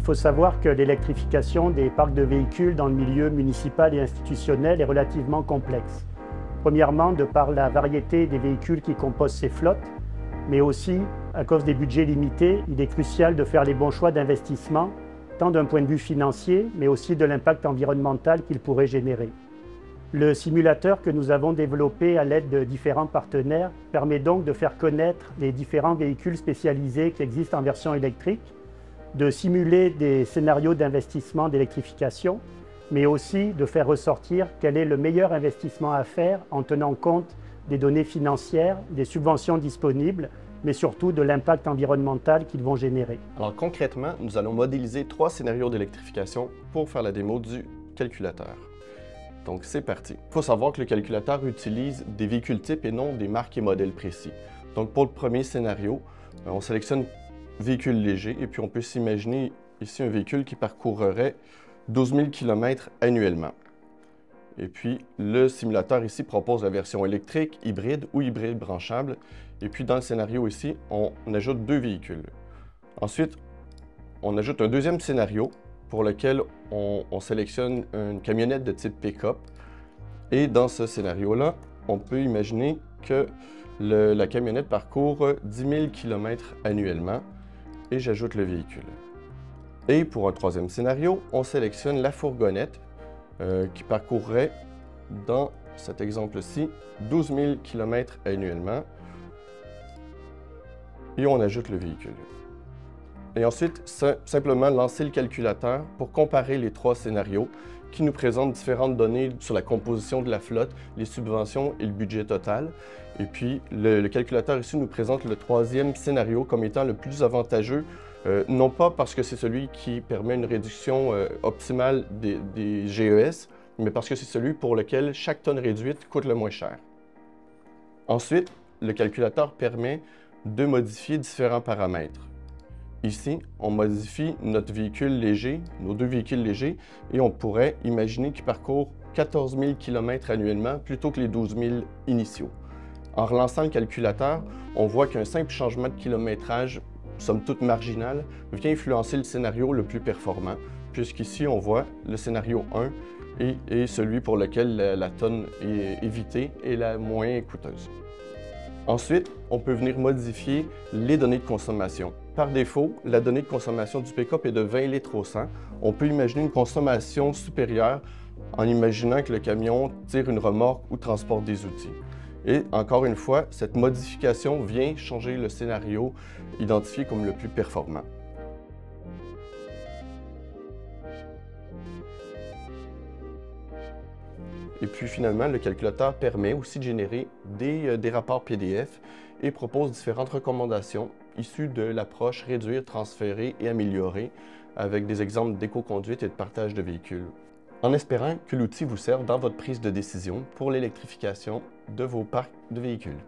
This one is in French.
faut savoir que l'électrification des parcs de véhicules dans le milieu municipal et institutionnel est relativement complexe. Premièrement, de par la variété des véhicules qui composent ces flottes, mais aussi, à cause des budgets limités, il est crucial de faire les bons choix d'investissement, tant d'un point de vue financier, mais aussi de l'impact environnemental qu'il pourrait générer. Le simulateur que nous avons développé à l'aide de différents partenaires permet donc de faire connaître les différents véhicules spécialisés qui existent en version électrique, de simuler des scénarios d'investissement d'électrification, mais aussi de faire ressortir quel est le meilleur investissement à faire en tenant compte des données financières, des subventions disponibles, mais surtout de l'impact environnemental qu'ils vont générer. Alors concrètement, nous allons modéliser 3 scénarios d'électrification pour faire la démo du calculateur. Donc c'est parti. Il faut savoir que le calculateur utilise des véhicules types et non des marques et modèles précis. Donc pour le premier scénario, on sélectionne véhicule léger et puis on peut s'imaginer ici un véhicule qui parcourrait 12 000 km annuellement. Et puis, le simulateur ici propose la version électrique, hybride ou hybride branchable. Et puis, dans le scénario ici, on ajoute 2 véhicules. Ensuite, on ajoute un deuxième scénario pour lequel on sélectionne une camionnette de type pick-up. Et dans ce scénario-là, on peut imaginer que la camionnette parcourt 10 000 km annuellement. Et j'ajoute le véhicule. Et pour un troisième scénario, on sélectionne la fourgonnette qui parcourrait, dans cet exemple-ci, 12 000 km annuellement. Et on ajoute le véhicule. Et ensuite, simplement lancer le calculateur pour comparer les 3 scénarios qui nous présentent différentes données sur la composition de la flotte, les subventions et le budget total. Et puis, le calculateur ici nous présente le troisième scénario comme étant le plus avantageux, non pas parce que c'est celui qui permet une réduction optimale des GES, mais parce que c'est celui pour lequel chaque tonne réduite coûte le moins cher. Ensuite, le calculateur permet de modifier différents paramètres. Ici, on modifie notre véhicule léger, nos 2 véhicules légers, et on pourrait imaginer qu'ils parcourent 14 000 km annuellement plutôt que les 12 000 initiaux. En relançant le calculateur, on voit qu'un simple changement de kilométrage, somme toute marginal, vient influencer le scénario le plus performant, puisqu'ici on voit le scénario 1 et celui pour lequel la tonne est évitée est la moins coûteuse. Ensuite, on peut venir modifier les données de consommation. Par défaut, la donnée de consommation du pick-up est de 20 litres au 100. On peut imaginer une consommation supérieure en imaginant que le camion tire une remorque ou transporte des outils. Et encore une fois, cette modification vient changer le scénario identifié comme le plus performant. Et puis finalement, le calculateur permet aussi de générer des rapports PDF et propose différentes recommandations issues de l'approche réduire, transférer et améliorer avec des exemples d'éco-conduite et de partage de véhicules. En espérant que l'outil vous serve dans votre prise de décision pour l'électrification de vos parcs de véhicules.